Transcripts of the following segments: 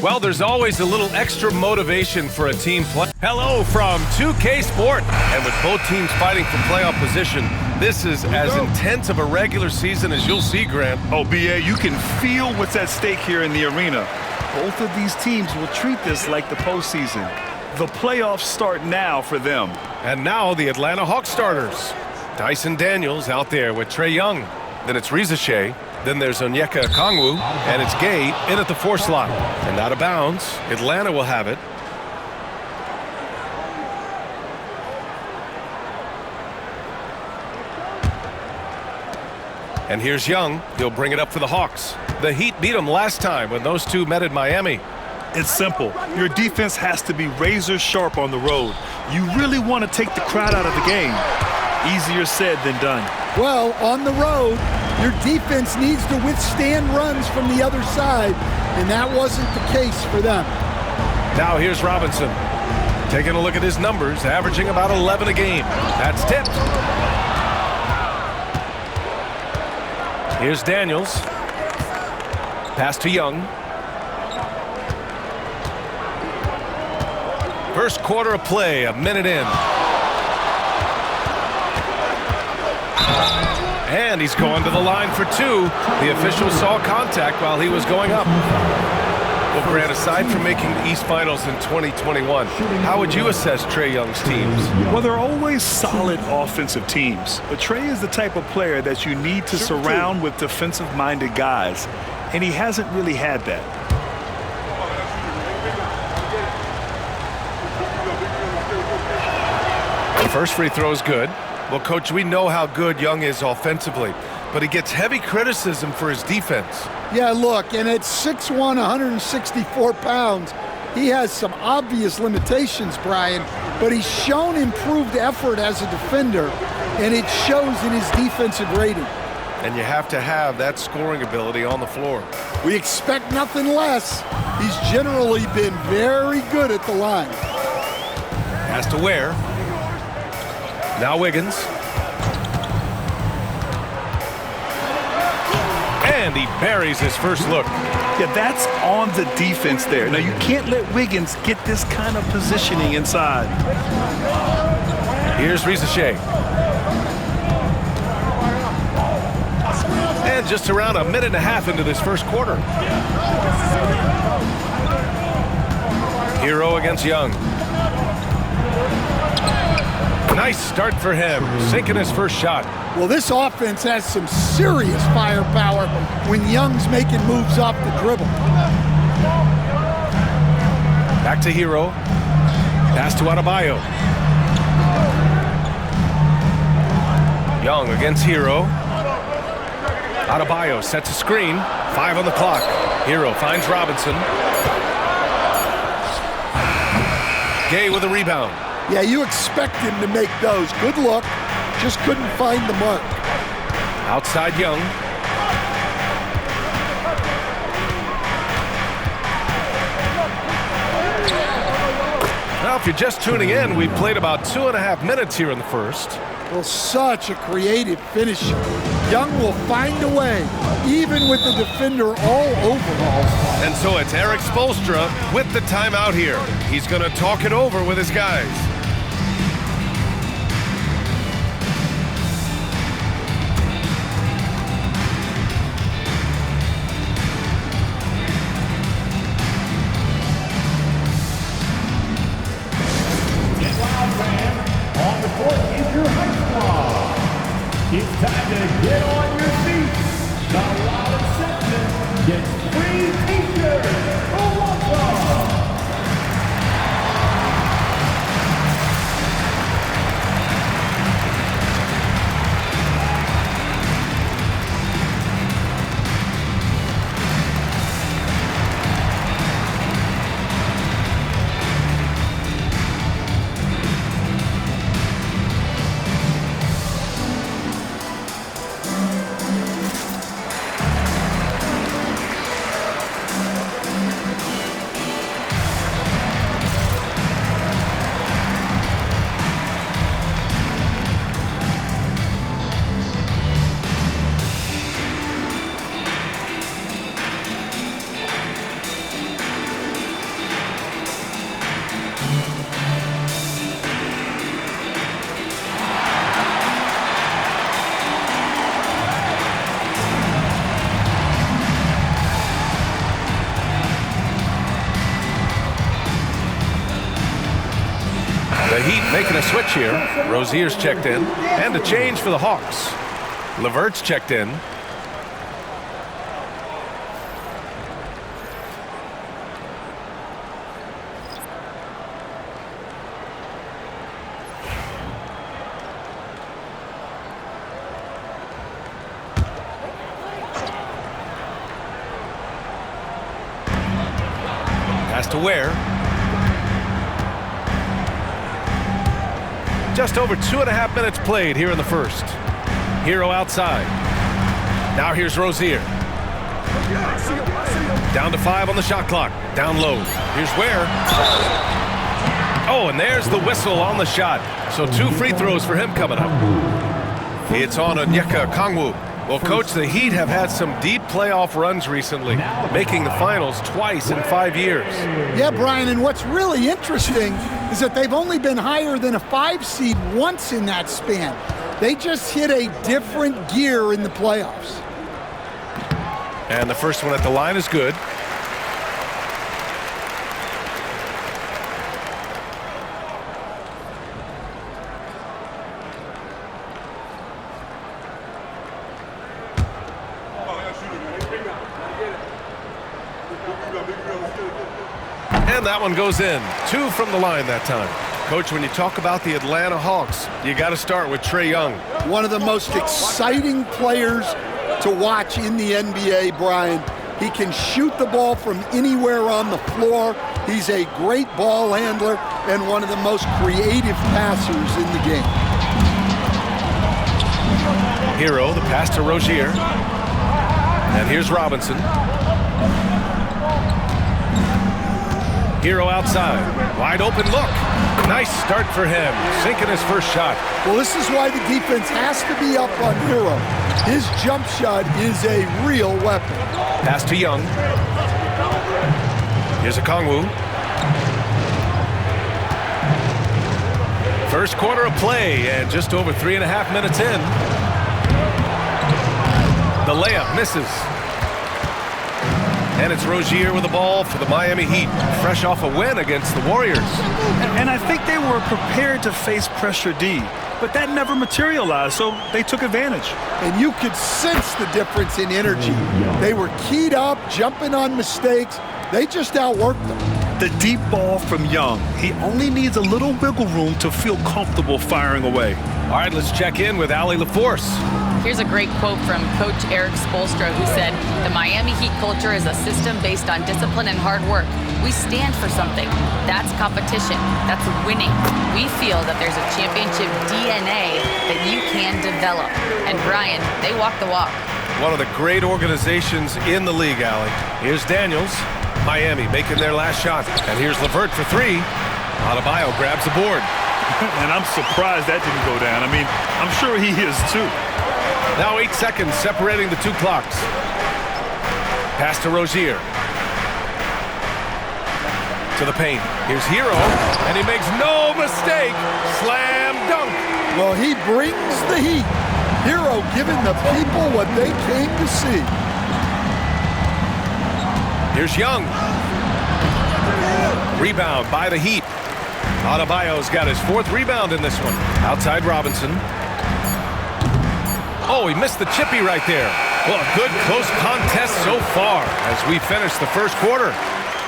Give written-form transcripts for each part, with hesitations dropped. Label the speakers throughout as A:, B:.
A: Well, there's always a little extra motivation for a team play. Hello from 2K Sport. And with both teams fighting for playoff position, this is as intense of a regular season as you'll see, Grant.
B: Oh, B.A., you can feel what's at stake here in the arena. Both of these teams will treat this like the postseason. The playoffs start now for them.
A: And now the Atlanta Hawks starters. Dyson Daniels out there with Trae Young. Then it's Reza Shea. Then there's Onyeka Okongwu, and it's Gay in at the 4 slot. And out of bounds, Atlanta will have it. And here's Young. He'll bring it up for the Hawks. The Heat beat them last time when those two met in Miami.
B: It's simple. Your defense has to be razor sharp on the road. You really want to take the crowd out of the game. Easier said than done.
C: Well, on the road, your defense needs to withstand runs from the other side, and that wasn't the case for them.
A: Now here's Robinson. Taking a look at his numbers, averaging about 11 a game. That's tipped. Here's Daniels. Pass to Young. First quarter of play, a minute in. And he's going to the line for 2. The official saw contact while he was going up. Well, Grant, aside from making the East Finals in 2021, how would you assess Trae Young's teams?
B: Well, they're always solid offensive teams. But Trae is the type of player that you need to surround with defensive-minded guys. And he hasn't really had that.
A: The first free throw is good. Well, Coach, we know how good Young is offensively, but he gets heavy criticism for his defense.
C: Yeah, look, and at 6'1", 164 pounds, he has some obvious limitations, Brian, but he's shown improved effort as a defender, and it shows in his defensive rating.
A: And you have to have that scoring ability on the floor.
C: We expect nothing less. He's generally been very good at the line.
A: Has to wear. Now Wiggins. And he buries his first look.
B: Yeah, that's on the defense there. Now, you can't let Wiggins get this kind of positioning inside.
A: Here's Reza Shea. And just around a minute and a half into this first quarter. Hero against Young. Nice start for him, sinking his first shot.
C: Well, this offense has some serious firepower when Young's making moves off the dribble.
A: Back to Hero. Pass to Adebayo. Young against Hero. Adebayo sets a screen. 5 on the clock. Hero finds Robinson. Gay with a rebound.
C: Yeah, you expect him to make those. Good look. Just couldn't find the mark.
A: Outside Young. Now, if you're just tuning in, we've played about 2.5 minutes here in the first.
C: Well, such a creative finish. Young will find a way, even with the defender all over.
A: And so it's Eric Spoelstra with the timeout here. He's going to talk it over with his guys.
D: On the court is your high squad. It's time to get on your feet. The Wild section gets free t-shirts. Welcome.
A: The Heat making a switch here. Rozier's checked in. And a change for the Hawks. LeVert's checked in. Pass to Ware. Just over 2.5 minutes played here in the first. Hero outside. Now here's Rozier. Down to 5 on the shot clock. Down low. Here's Ware. Oh, and there's the whistle on the shot. So 2 free throws for him coming up. It's on Onyeka Okongwu. Well, Coach, the Heat have had some deep playoff runs recently, making the finals twice in 5 years.
C: Yeah, Brian, and what's really interesting is that they've only been higher than a 5 seed once in that span. They just hit a different gear in the playoffs.
A: And the first one at the line is good. And that one goes in. 2 from the line that time. Coach, when you talk about the Atlanta Hawks, you got to start with Trae Young.
C: One of the most exciting players to watch in the NBA, Brian. He can shoot the ball from anywhere on the floor. He's a great ball handler and one of the most creative passers in the game.
A: Hero, the pass to Rozier. And here's Robinson. Hero outside. Wide open look. Nice start for him. Sinking his first shot.
C: Well, this is why the defense has to be up on Hero. His jump shot is a real weapon.
A: Pass to Young. Here's Okongwu. First quarter of play and just over 3.5 minutes in. The layup misses. And it's Rozier with the ball for the Miami Heat, fresh off a win against the Warriors.
B: And I think they were prepared to face pressure D, but that never materialized, so they took advantage.
C: And you could sense the difference in energy. They were keyed up, jumping on mistakes. They just outworked them.
B: The deep ball from Young. He only needs a little wiggle room to feel comfortable firing away.
A: All right, let's check in with Allie LaForce.
E: Here's a great quote from Coach Eric Spoelstra, who said, "The Miami Heat culture is a system based on discipline and hard work. We stand for something. That's competition. That's winning. We feel that there's a championship DNA that you can develop." And Brian, they walk the walk.
A: One of the great organizations in the league, Allie. Here's Daniels. Miami making their last shot. And here's LeVert for 3. Adebayo grabs the board.
B: And I'm surprised that didn't go down. I mean, I'm sure he is too.
A: Now 8 seconds separating the 2 clocks. Pass to Rozier. To the paint. Here's Hero, and he makes no mistake. Slam dunk.
C: Well, he brings the heat. Hero giving the people what they came to see.
A: Here's Young. Rebound by the Heat. Adebayo's got his 4th rebound in this one. Outside Robinson. Oh, he missed the chippy right there. Well, a good close contest so far as we finish the first quarter.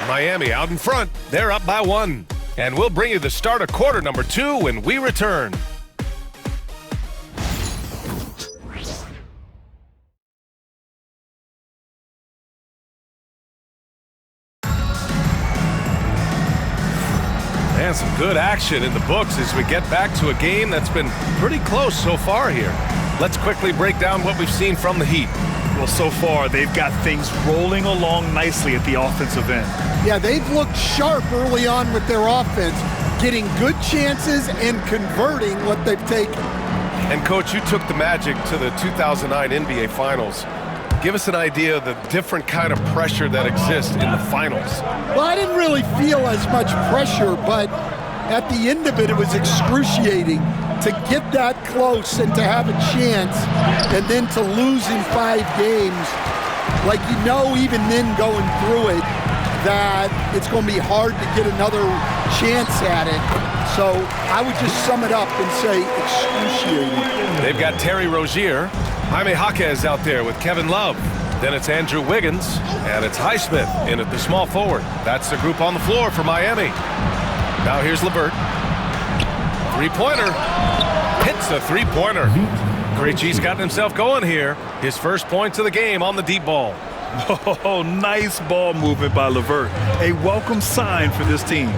A: Miami out in front. They're up by 1. And we'll bring you the start of quarter number 2 when we return. And some good action in the books as we get back to a game that's been pretty close so far here. Let's quickly break down what we've seen from the Heat.
B: Well, so far, they've got things rolling along nicely at the offensive end.
C: Yeah, they've looked sharp early on with their offense, getting good chances and converting what they've taken.
A: And, Coach, you took the Magic to the 2009 NBA Finals. Give us an idea of the different kind of pressure that exists in the finals.
C: Well, I didn't really feel as much pressure, but at the end of it, it was excruciating to get that close and to have a chance and then to lose in 5 games. Like, you know, even then going through it, that it's going to be hard to get another chance at it. So I would just sum it up and say excruciating.
A: They've got Terry Rozier. Jaime Jaquez out there with Kevin Love. Then it's Andrew Wiggins, and it's Highsmith in at the small forward. That's the group on the floor for Miami. Now here's LeVert. Three-pointer. Hits a three-pointer. Krejci's gotten himself going here. His first points of the game on the deep ball.
B: Oh, nice ball movement by LeVert. A welcome sign for this team.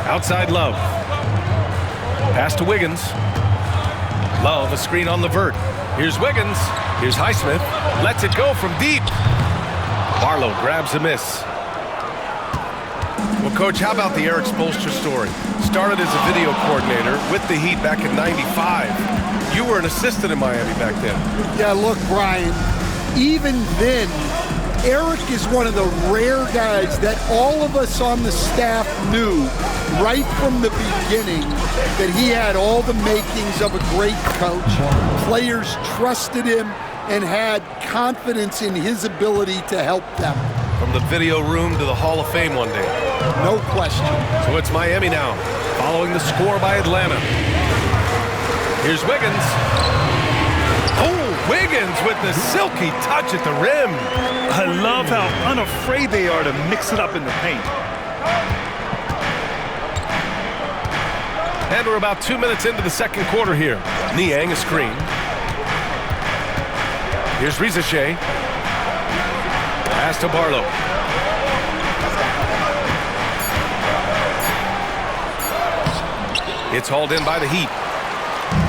A: Outside Love. Pass to Wiggins. Love, a screen on LeVert. Here's Wiggins. Here's Highsmith. Lets it go from deep. Barlow grabs a miss. Well, Coach, how about the Erik Spoelstra story? Started as a video coordinator with the Heat back in '95. You were an assistant in Miami back then.
C: Yeah, look, Brian, even then, Erik is one of the rare guys that all of us on the staff knew right from the beginning that he had all the makings of a great coach. Players trusted him and had confidence in his ability to help them.
A: From the video room to the Hall of Fame one day.
C: No question.
A: So it's Miami now, following the score by Atlanta. Here's Wiggins. Oh, Wiggins with the silky touch at the rim.
B: I love how unafraid they are to mix it up in the paint.
A: And we're about 2 minutes into the second quarter here. Niang a screen. Here's Rizachet. Pass to Barlow. It's hauled in by the Heat.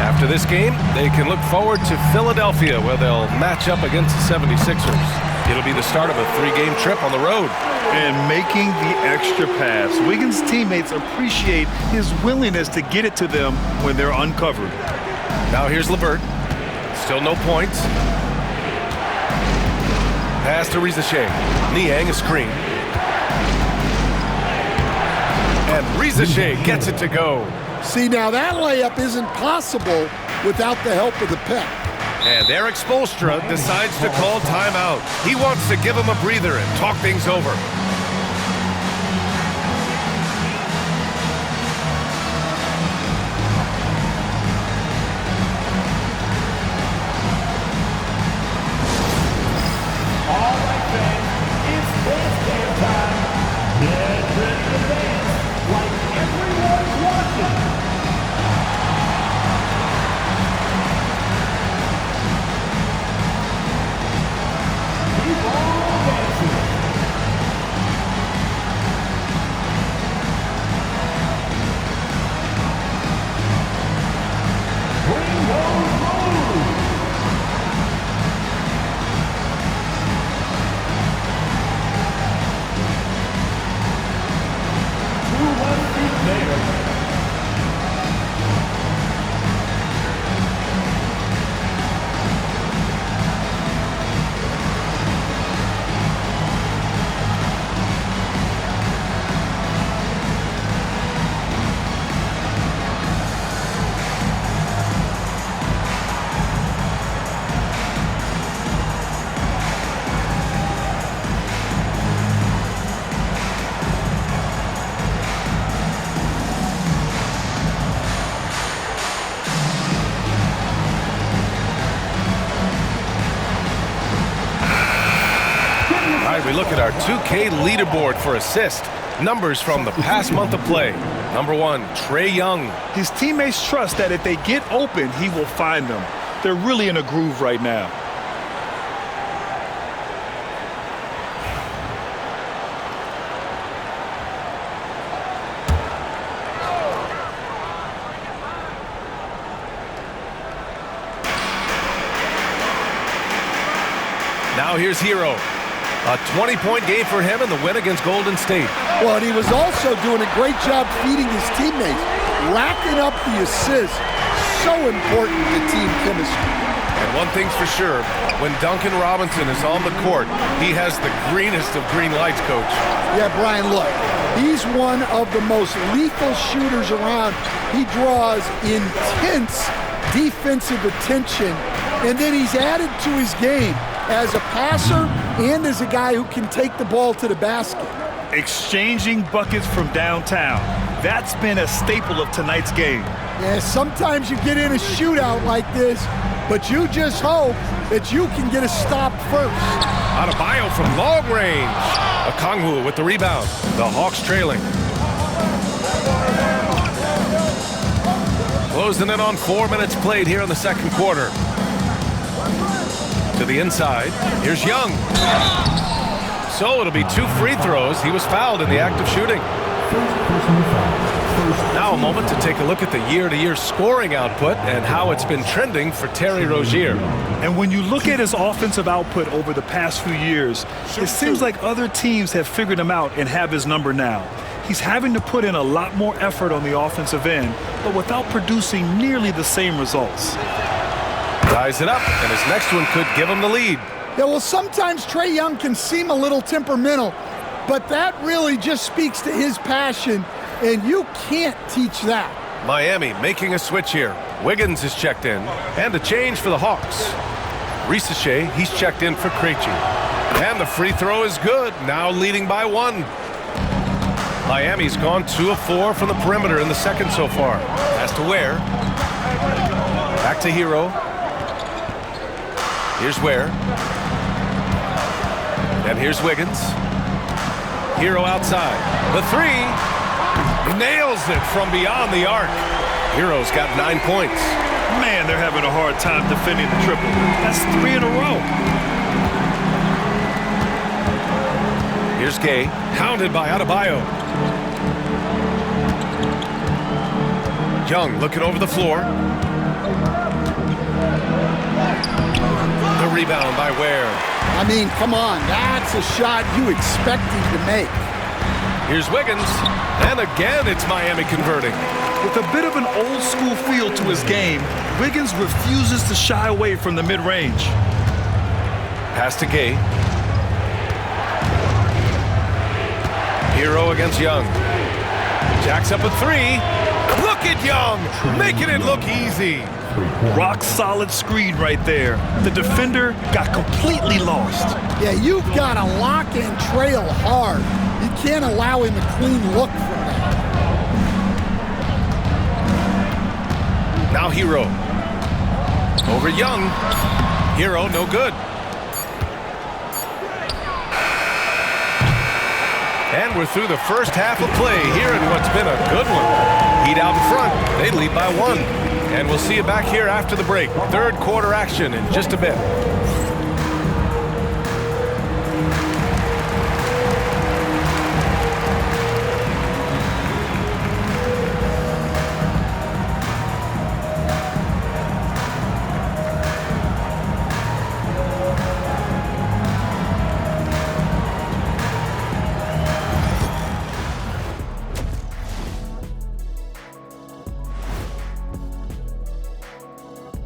A: After this game, they can look forward to Philadelphia, where they'll match up against the 76ers. It'll be the start of a 3-game trip on the road.
B: And making the extra pass. Wiggins' teammates appreciate his willingness to get it to them when they're uncovered.
A: Now here's LeVert. Still no points. Pass to Rizachet. Niang a screen. And Rizachet gets it to go.
C: See, now that layup isn't possible without the help of the pick.
A: And Erik Spoelstra decides to call timeout. He wants to give him a breather and talk things over.
D: All right, fans, it's dance time. Get ready to dance like everyone's watching. Keep on dancing. Bring those moves. There.
A: We look at our 2K leaderboard for assist. Numbers from the past month of play. Number 1, Trae Young.
B: His teammates trust that if they get open, he will find them. They're really in a groove right now.
A: Now here's Hero. A 20-point game for him in the win against Golden State.
C: Well, and he was also doing a great job feeding his teammates, racking up the assists. So important to team chemistry.
A: And one thing's for sure, when Duncan Robinson is on the court, he has the greenest of green lights, Coach.
C: Yeah, Brian, look, he's one of the most lethal shooters around. He draws intense defensive attention, and then he's added to his game as a passer and as a guy who can take the ball to the basket.
B: Exchanging buckets from downtown. That's been a staple of tonight's game.
C: Yeah, sometimes you get in a shootout like this, but you just hope that you can get a stop first.
A: Adebayo from long range. Okongwu with the rebound. The Hawks trailing. Closing in on 4 minutes played here in the second quarter. To the inside. Here's Young. So it'll be 2 free throws. He was fouled in the act of shooting. Now a moment to take a look at the year-to-year scoring output and how it's been trending for Terry Rozier.
B: And when you look at his offensive output over the past few years, it seems like other teams have figured him out and have his number now. He's having to put in a lot more effort on the offensive end, but without producing nearly the same results.
A: Ties it up, and his next one could give him the lead.
C: Yeah, well, sometimes Trae Young can seem a little temperamental, but that really just speaks to his passion, and you can't teach that.
A: Miami making a switch here. Wiggins is checked in, and a change for the Hawks. Risache, he's checked in for Krejci. And the free throw is good, now leading by 1. Miami's gone 2 of 4 from the perimeter in the second so far. Pass to Ware. Back to Hero. Here's Ware. And here's Wiggins. Hero outside. The 3. Nails it from beyond the arc. Hero's got 9 points.
B: Man, they're having a hard time defending the triple. That's 3 in a row.
A: Here's Gay, hounded by Adebayo. Young looking over the floor. The rebound by Ware.
C: I mean, come on, that's a shot you expect him to make.
A: Here's Wiggins, and again it's Miami converting.
B: With a bit of an old-school feel to his game, Wiggins refuses to shy away from the mid-range.
A: Pass to Gay. Hero against Young. Jacks up a 3. Look at Young, making it look easy.
B: Rock-solid screen right there. The defender got completely lost.
C: Yeah, you've got to lock and trail hard. You can't allow him a clean look from that.
A: Now Hero. Over Young. Hero no good. And we're through the first half of play here in what's been a good one. Heat out in front. They lead by 1. And we'll see you back here after the break. Third quarter action in just a bit.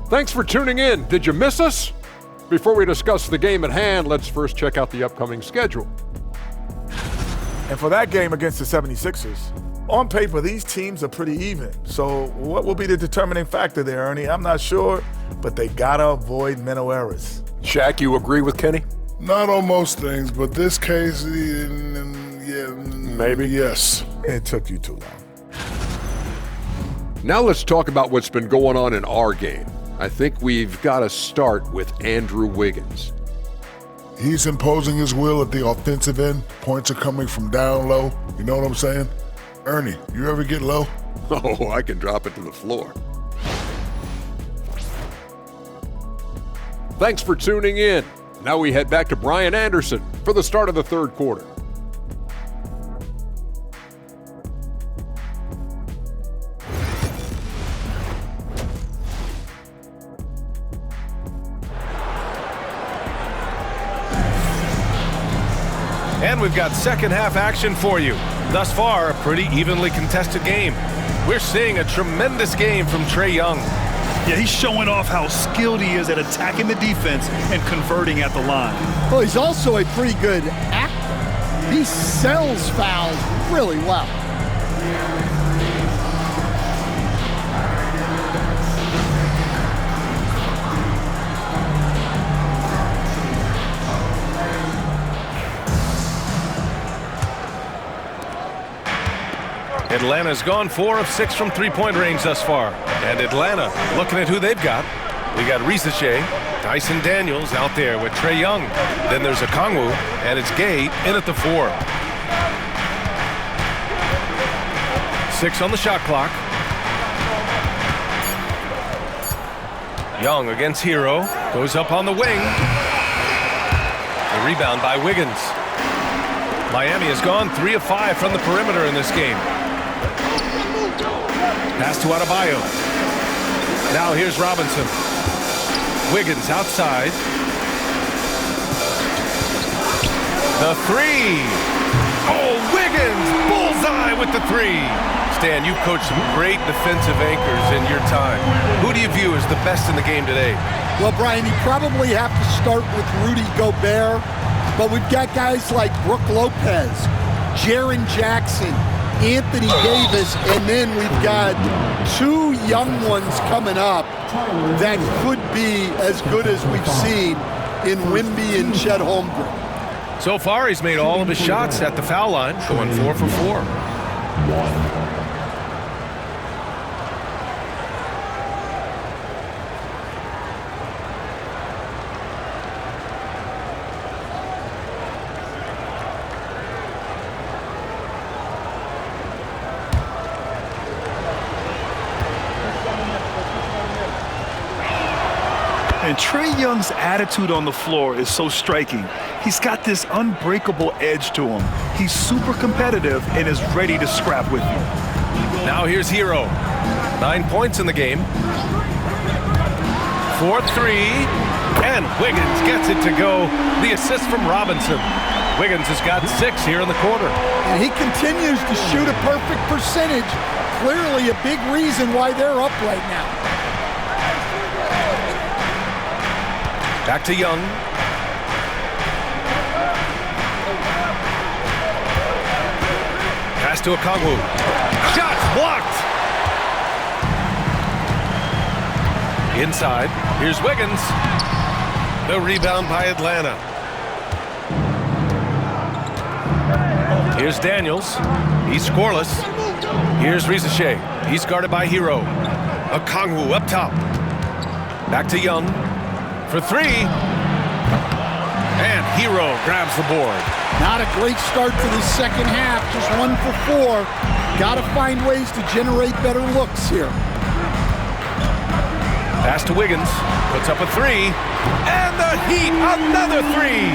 F: Thanks for tuning in. Did you miss us? Before we discuss the game at hand, let's first check out the upcoming schedule.
G: And for that game against the 76ers, on paper, these teams are pretty even. So what will be the determining factor there, Ernie? I'm not sure, but they gotta avoid mental errors.
F: Shaq, you agree with Kenny?
H: Not on most things, but this case, yeah,
F: maybe.
H: Yes.
G: It took you too long.
F: Now let's talk about what's been going on in our game. I think we've got to start with Andrew Wiggins.
H: He's imposing his will at the offensive end. Points are coming from down low. You know what I'm saying? Ernie, you ever get low?
F: Oh, I can drop it to the floor. Thanks for tuning in. Now we head back to Brian Anderson for the start of the third quarter.
A: And we've got second half action for you. Thus far, a pretty evenly contested game. We're seeing a tremendous game from Trae Young.
B: Yeah, he's showing off how skilled he is at attacking the defense and converting at the line.
C: Well, he's also a pretty good actor. He sells fouls really well.
A: Atlanta's gone 4 of 6 from three-point range thus far. And Atlanta, looking at who they've got. We got Risache, Dyson Daniels out there with Trae Young. Then there's Okongwu, and it's Gay in at the 4. 6 on the shot clock. Young against Hero. Goes up on the wing. The rebound by Wiggins. Miami has gone 3 of 5 from the perimeter in this game. Pass to Adebayo. Now here's Robinson. Wiggins outside. The 3. Oh, Wiggins! Bullseye with the 3. Stan, you've coached some great defensive anchors in your time. Who do you view as the best in the game today?
C: Well, Brian, you probably have to start with Rudy Gobert, but we've got guys like Brook Lopez, Jaren Jackson, Anthony Davis, and then we've got 2 young ones coming up that could be as good as we've seen in Wemby and Chet Holmgren.
A: So far, he's made all of his shots at the foul line, going 4 for 4.
B: And Trae Young's attitude on the floor is so striking. He's got this unbreakable edge to him. He's super competitive and is ready to scrap with you.
A: Now here's Hero. 9 points in the game. 4-3. And Wiggins gets it to go. The assist from Robinson. Wiggins has got 6 here in the quarter.
C: And he continues to shoot a perfect percentage. Clearly a big reason why they're up right now.
A: Back to Young. Pass to Okongwu. Shots blocked. Inside. Here's Wiggins. The rebound by Atlanta. Here's Daniels. He's scoreless. Here's Risache. He's guarded by Hero. Okongwu up top. Back to Young. For 3. And Hero grabs the board.
C: Not a great start to the second half, just 1 for 4. Got to find ways to generate better looks here.
A: Pass to Wiggins, puts up a 3. And the Heat, another 3.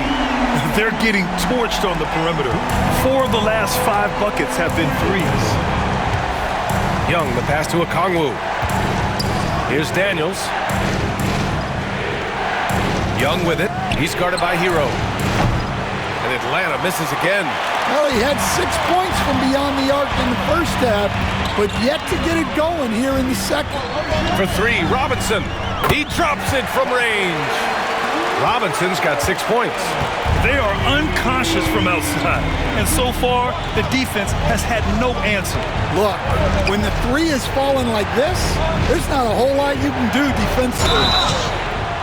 B: They're getting torched on the perimeter. 4 of the last 5 buckets have been threes.
A: Young, the pass to Okongwu. Here's Daniels. Young with it. He's guarded by Hero. And Atlanta misses again.
C: Well, he had 6 points from beyond the arc in the first half, but yet to get it going here in the second.
A: For 3, Robinson. He drops it from range. Robinson's got 6 points.
B: They are unconscious from outside. And so far, the defense has had no answer.
C: Look, when the 3 is falling like this, there's not a whole lot you can do defensively.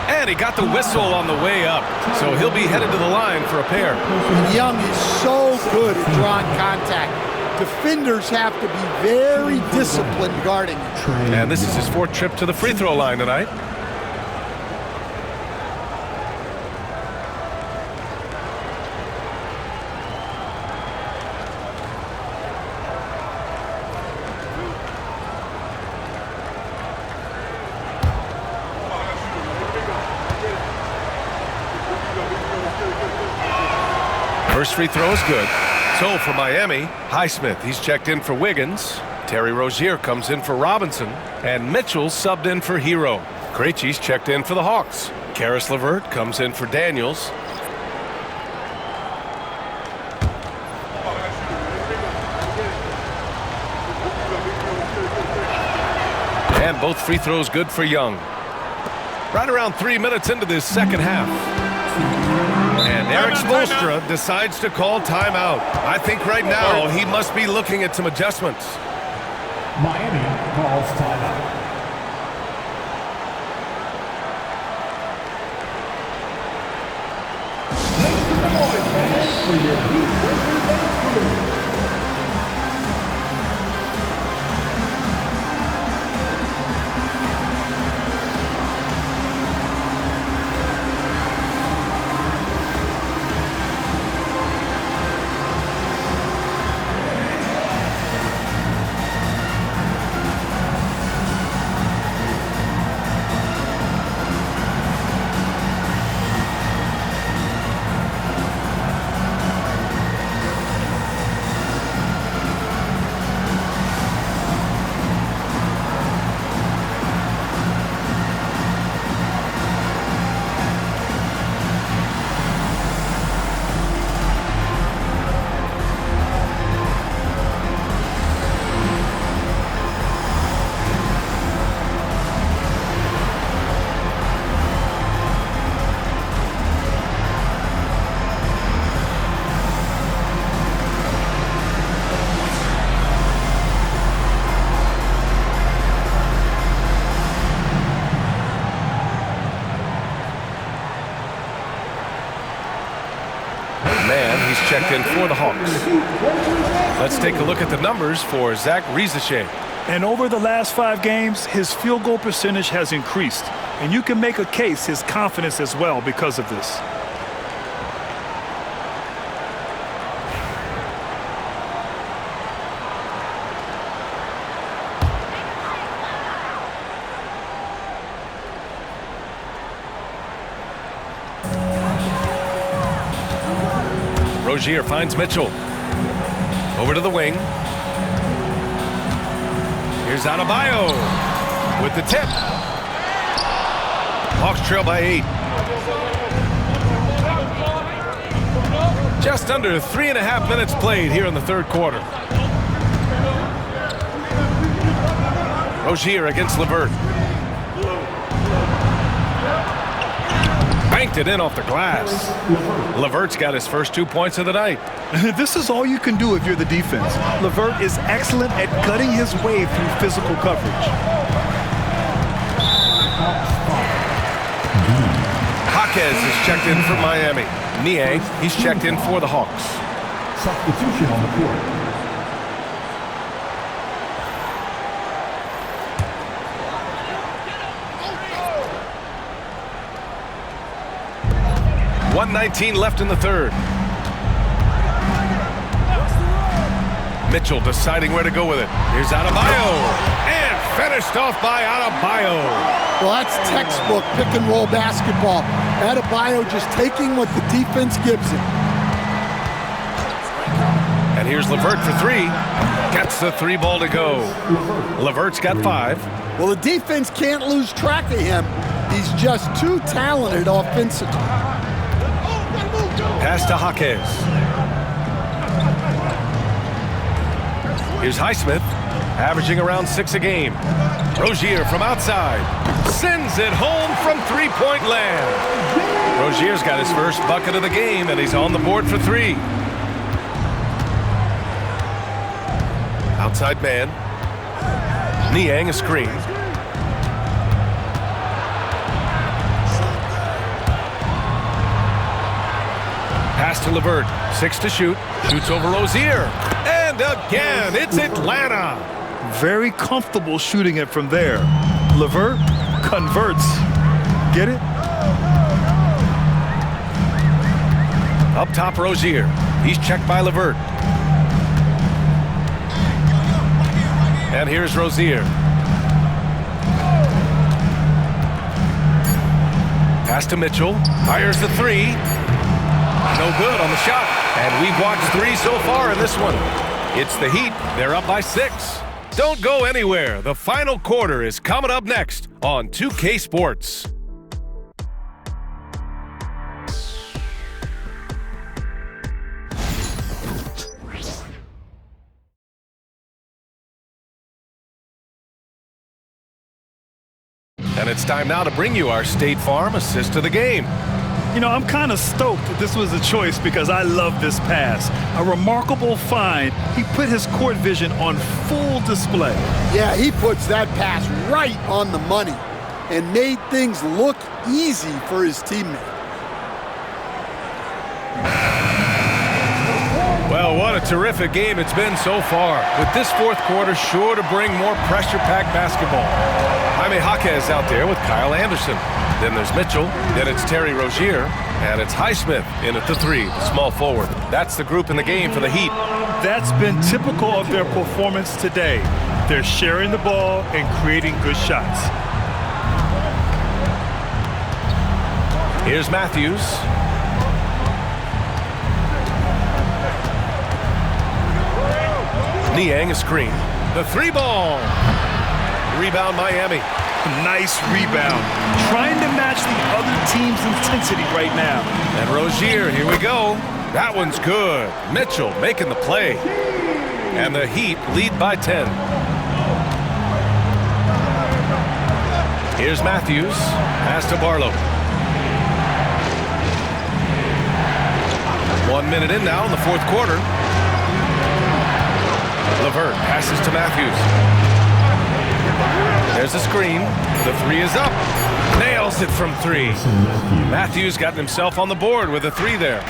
A: And he got the whistle on the way up, so he'll be headed to the line for a pair.
C: And Young is so good at drawing contact. Defenders have to be very disciplined guarding him.
A: And this is his 4th trip to the free throw line tonight. First free throw is good. So for Miami, Highsmith, he's checked in for Wiggins. Terry Rozier comes in for Robinson. And Mitchell subbed in for Hero. Krejci's checked in for the Hawks. Karis LeVert comes in for Daniels. And both free throws good for Young. Right around 3 minutes into this second half. And Eric Spoelstra decides to call timeout. I think right now he must be looking at some adjustments.
D: Miami calls timeout. Make some noise, fans, for your Heat Wizards and crew.
A: checked in for the Hawks. Let's take a look at the numbers for Zach Risacher.
B: And over the last 5 games, his field goal percentage has increased. And you can make a case his confidence as well because of this.
A: Rozier finds Mitchell. Over to the wing. Here's Adebayo with the tip. Hawks trail by 8. Just under 3.5 minutes played here in the third quarter. Rozier against LeVert. Banked it in off the glass. LeVert's got his first 2 points of the night.
B: This is all you can do if you're the defense. LeVert is excellent at cutting his way through physical coverage.
A: Jaquez is checked in for Miami. Niang, he's checked in for the Hawks.
D: Substitution on the court.
A: .119 left in the third. Mitchell deciding where to go with it. Here's Adebayo. And finished off by Adebayo.
C: Well, that's textbook pick-and-roll basketball. Adebayo just taking what the defense gives him.
A: And here's LeVert for 3. Gets the 3 ball to go. LeVert's got 5.
C: Well, the defense can't lose track of him. He's just too talented offensively.
A: Pass to Jaquez. Here's Highsmith, averaging around 6 a game. Rozier from outside. Sends it home from three-point land. Rozier's got his first bucket of the game, and he's on the board for 3. Outside man. Niang a screen. Pass to LeVert. 6 to shoot. Shoots over Rozier. And again, it's Atlanta.
B: Very comfortable shooting it from there. LeVert converts. Get it?
A: Up top, Rozier. He's checked by LeVert. And here's Rozier. Pass to Mitchell. Fires the 3. No good on the shot. And we've watched 3 so far in this one. It's the Heat. They're up by 6. Don't go anywhere. The final quarter is coming up next on 2K Sports. And it's time now to bring you our State Farm assist of the game.
B: You know, I'm kind of stoked that this was a choice because I love this pass. A remarkable find. He put his court vision on full display.
C: Yeah, he puts that pass right on the money and made things look easy for his teammate.
A: Well, what a terrific game it's been so far. With this fourth quarter sure to bring more pressure-packed basketball. Jaime Jaquez out there with Kyle Anderson. Then there's Mitchell. Then it's Terry Rozier. And it's Highsmith in at the 3, the small forward. That's the group in the game for the Heat.
B: That's been typical of their performance today. They're sharing the ball and creating good shots.
A: Here's Matthews. Niang a screen. The 3 ball. Rebound Miami.
B: Nice rebound. Trying to match the other team's intensity right now.
A: And Rozier, here we go. That one's good. Mitchell making the play. And the Heat lead by 10. Here's Matthews. Pass to Barlow. 1 minute in now in the fourth quarter. LeVert passes to Matthews. There's a screen. The 3 is up. Nails it from 3. Matthews got himself on the board with a 3 there.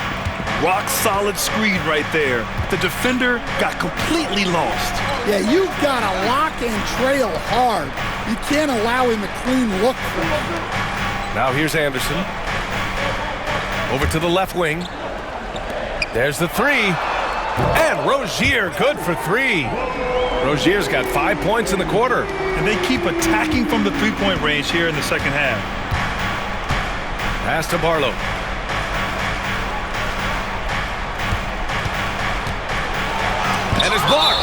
B: rock-solid screen right there. The defender got completely lost.
C: Yeah, you've got to lock and trail hard. You can't allow him a clean look for him.
A: Now here's Anderson. Over to the left wing. There's the three. And Rozier, good for three. Rozier's got 5 points in the quarter.
B: And they keep attacking from the three-point range here in the second half.
A: Pass to Barlow. And it's blocked.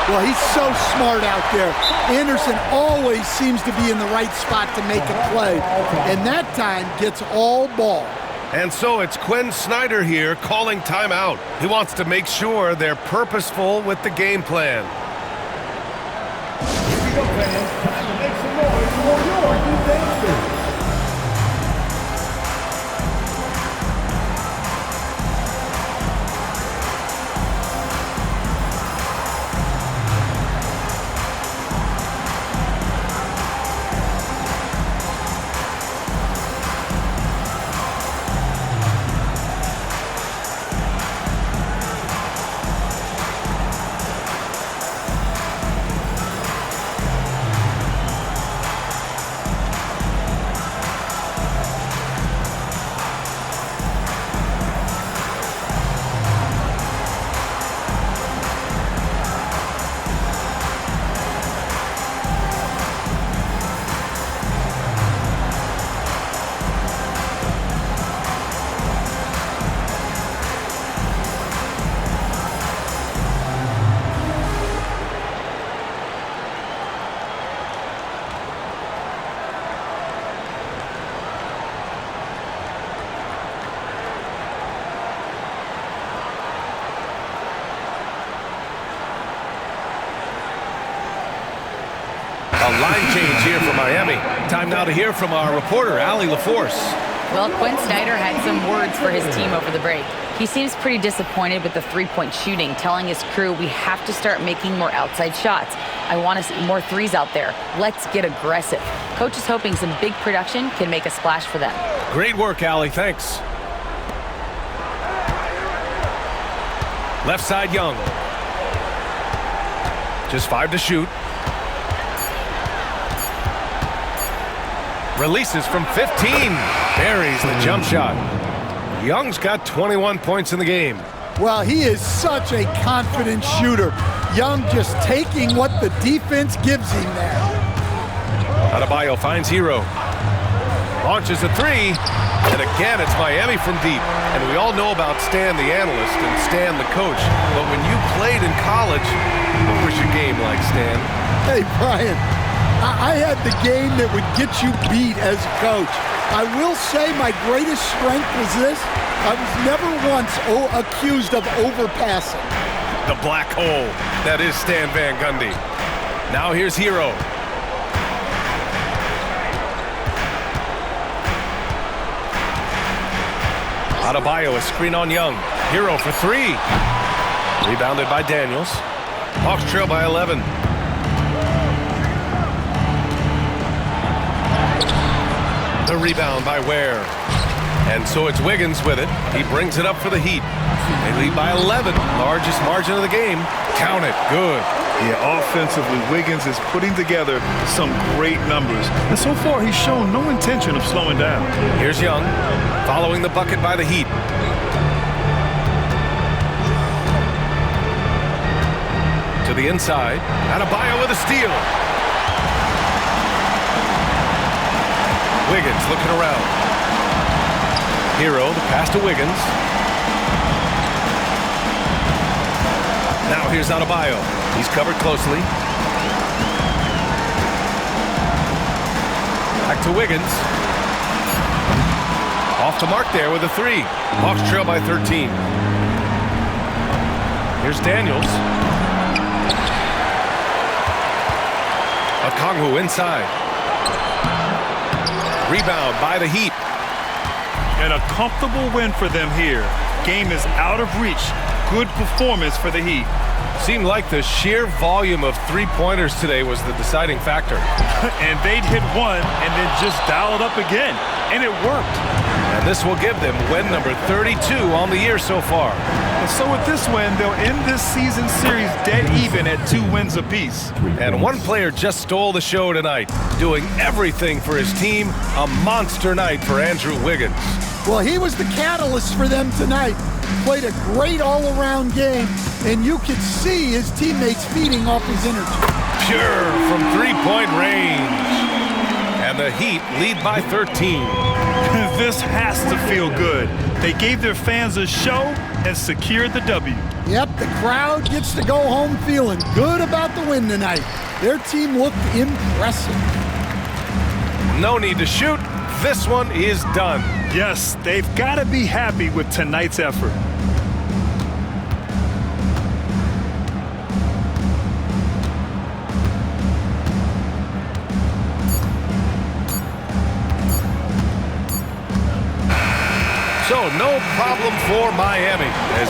C: Well, he's so smart out there. Anderson always seems to be in the right spot to make a play. And that time gets all ball.
A: And so it's Quinn Snyder here calling timeout. He wants to make sure they're purposeful with the game plan.
D: Here we go, fans. Time to make some noise for your defense.
A: A line change here for Miami. Time now to hear from our reporter, Allie LaForce.
E: Well, Quinn Snyder had some words for his team over the break. He seems pretty disappointed with the three-point shooting, telling his crew, we have to start making more outside shots. I want to see more threes out there. Let's get aggressive. Coach is hoping some big production can make a splash for them.
A: Great work, Allie. Thanks. Left side, Young. Just 5 to shoot. Releases from 15. Buries the jump shot. Young's got 21 points in the game.
C: Well, he is such a confident shooter. Young just taking what the defense gives him there.
A: Adebayo finds Hero. Launches a three. And again, it's Miami from deep. And we all know about Stan the analyst and Stan the coach. But when you played in college, what was your game like, Stan?
C: Hey, Brian, I had the game that would get you beat as a coach. I will say my greatest strength was this. I was never once accused of overpassing.
A: The black hole. That is Stan Van Gundy. Now here's Hero. Adebayo, a screen on Young. Hero for three. Rebounded by Daniels. Hawks trail by 11. The rebound by Ware. And so it's Wiggins with it. He brings it up for the Heat. They lead by 11. Largest margin of the game. Count it. Good.
B: Yeah, offensively, Wiggins is putting together some great numbers. And so far, he's shown no intention of slowing down.
A: Here's Young, following the bucket by the Heat. To the inside. Adebayo with a steal. Wiggins looking around. Hero, the pass to Wiggins. Now here's Adebayo. He's covered closely. Back to Wiggins. Off the mark there with a three. Hawks trail by 13. Here's Daniels. Okongwu inside. Rebound by the Heat.
B: And a comfortable win for them here. Game is out of reach. Good performance for the Heat.
A: Seemed like the sheer volume of three-pointers today was the deciding factor.
B: And they'd hit one and then just dial it up again. And it worked.
A: And this will give them win number 32 on the year so far.
B: And so with this win, they'll end this season series dead even at 2 wins apiece.
A: And one player just stole the show tonight, doing everything for his team. A monster night for Andrew Wiggins.
C: Well, he was the catalyst for them tonight. Played a great all-around game, and you could see his teammates feeding off his energy.
A: Pure from three-point range. And the Heat lead by 13.
B: This has to feel good. They gave their fans a show and secured the W.
C: Yep, the crowd gets to go home feeling good about the win tonight. Their team looked impressive.
A: No need to shoot. This one is done.
B: Yes, they've got to be happy with tonight's effort.
A: So no problem for Miami as